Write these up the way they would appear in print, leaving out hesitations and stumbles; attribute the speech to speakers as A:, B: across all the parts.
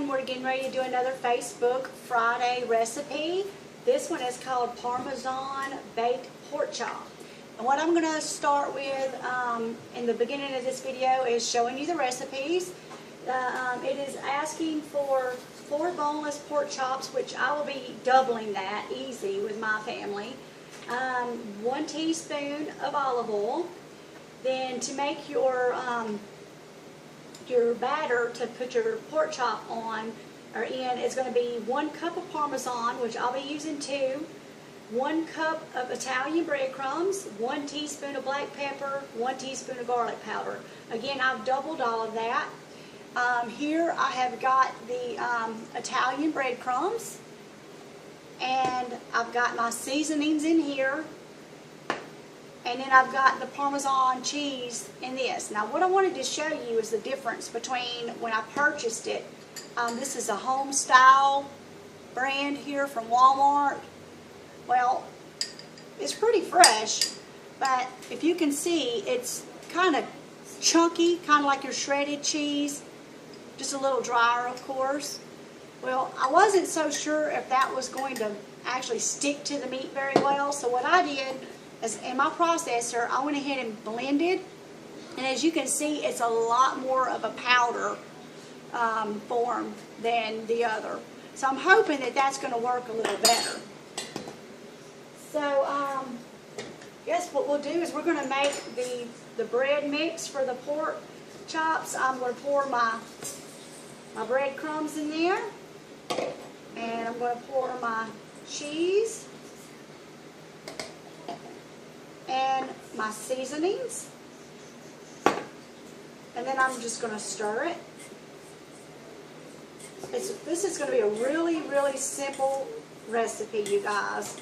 A: everyone. We're getting ready to do another Facebook Friday recipe. This one is called Parmesan Bake pork chop. And what I'm going to start with in the beginning of this video is showing you the recipes. It is asking for 4 boneless pork chops, which I will be doubling that easy with my family. 1 teaspoon of olive oil. Then to make your batter to put your pork chop on or in is going to be 1 cup of Parmesan, which I'll be using 2, 1 cup of Italian breadcrumbs, 1 teaspoon of black pepper, 1 teaspoon of garlic powder. Again, I've doubled all of that. Here I have got the Italian breadcrumbs, and I've got my seasonings in here. And then I've got the Parmesan cheese in this. Now what I wanted to show you is the difference between when I purchased it. This is a home style brand here from Walmart. Well, it's pretty fresh, but if you can see, it's kind of chunky, kind of like your shredded cheese. Just a little drier, of course. Well, I wasn't so sure if that was going to actually stick to the meat very well, so what I did is in my processor, I went ahead and blended, and as you can see, it's a lot more of a powder form than the other. So I'm hoping that that's going to work a little better. So guess what we'll do is we're going to make the bread mix for the pork chops. I'm going to pour my breadcrumbs in there, and I'm going to pour my cheese and my seasonings, and then I'm just going to stir it. This is going to be a really simple recipe, you guys.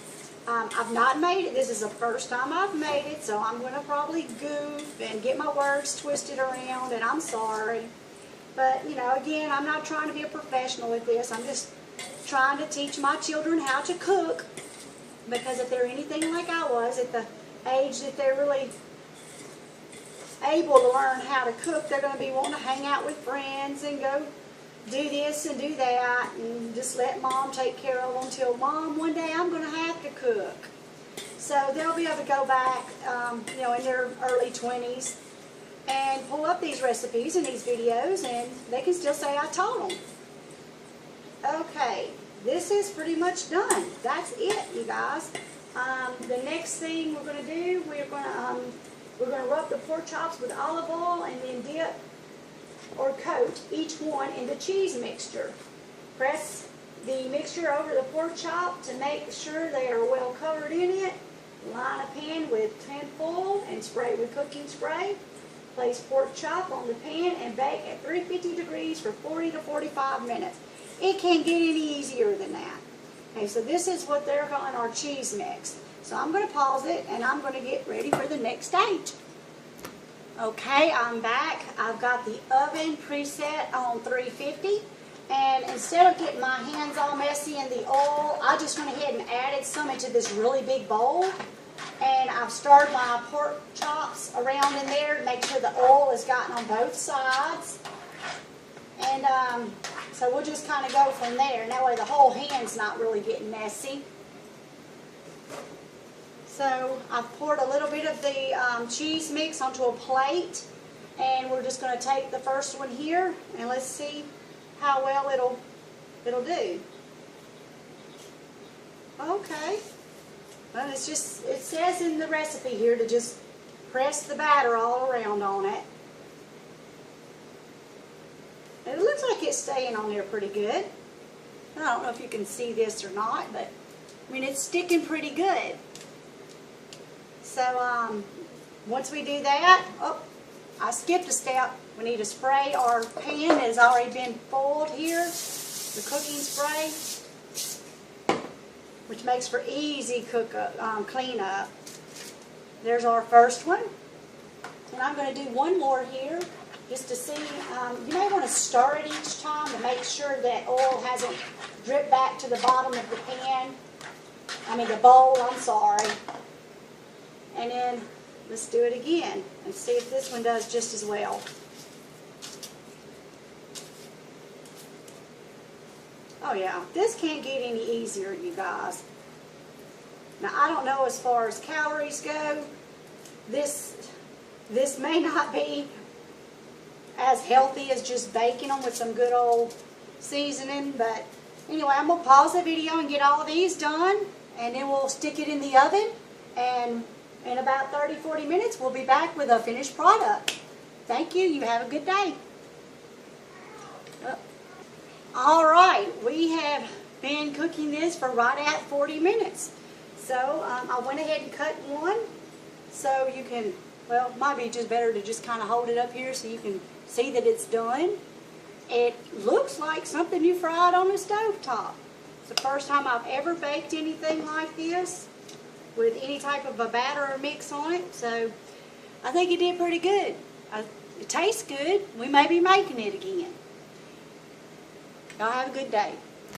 A: I've not made it. This is the first time I've made it, so I'm going to probably goof and get my words twisted around, and I'm sorry. But, you know, again, I'm not trying to be a professional with this. I'm just trying to teach my children how to cook, because if they're anything like I was at the age that they're really able to learn how to cook, they're going to be wanting to hang out with friends and go do this and do that and just let mom take care of them until mom, one day I'm going to have to cook. So they'll be able to go back, you know, in their early 20s and pull up these recipes and these videos, and they can still say I taught them. Okay, this is pretty much done. That's it, you guys. The next thing we're going to do, we're going to rub the pork chops with olive oil and then dip or coat each one in the cheese mixture. Press the mixture over the pork chop to make sure they are well covered in it. Line a pan with tin foil and spray with cooking spray. Place pork chop on the pan and bake at 350 degrees for 40 to 45 minutes. It can't get any easier than that. Okay, so this is what they're calling our cheese mix. So I'm going to pause it, and I'm going to get ready for the next stage. Okay, I'm back. I've got the oven preset on 350, and instead of getting my hands all messy in the oil, I just went ahead and added some into this really big bowl. And I've stirred my pork chops around in there to make sure the oil has gotten on both sides. And so we'll just kind of go from there. And that way the whole hand's not really getting messy. So I've poured a little bit of the cheese mix onto a plate. And we're just going to take the first one here. And let's see how well it'll do. Okay. Well, it says in the recipe here to just press the batter all around on it. And it looks like it's staying on there pretty good. I don't know if you can see this or not, but I mean, it's sticking pretty good. So once we do that, oh, I skipped a step. We need to spray our pan that has already been foiled here, the cooking spray, which makes for easy cleanup. There's our first one. And I'm going to do one more here just to see. You may want to stir it each time to make sure that oil hasn't dripped back to the bottom of the pan. I mean the bowl, I'm sorry. And then let's do it again and see if this one does just as well. Oh yeah, this can't get any easier, you guys. Now I don't know as far as calories go, this may not be as healthy as just baking them with some good old seasoning, but anyway, I'm going to pause the video and get all these done, and then we'll stick it in the oven, and in about 30-40 minutes we'll be back with a finished product. Thank you. You have a good day. All right, we have been cooking this for right at 40 minutes. So I went ahead and cut one so you can, well, it might be just better to just kind of hold it up here so you can see that it's done. It looks like something you fried on a stovetop. It's the first time I've ever baked anything like this with any type of a batter or mix on it. So I think it did pretty good. It tastes good. We may be making it again. Y'all have a good day.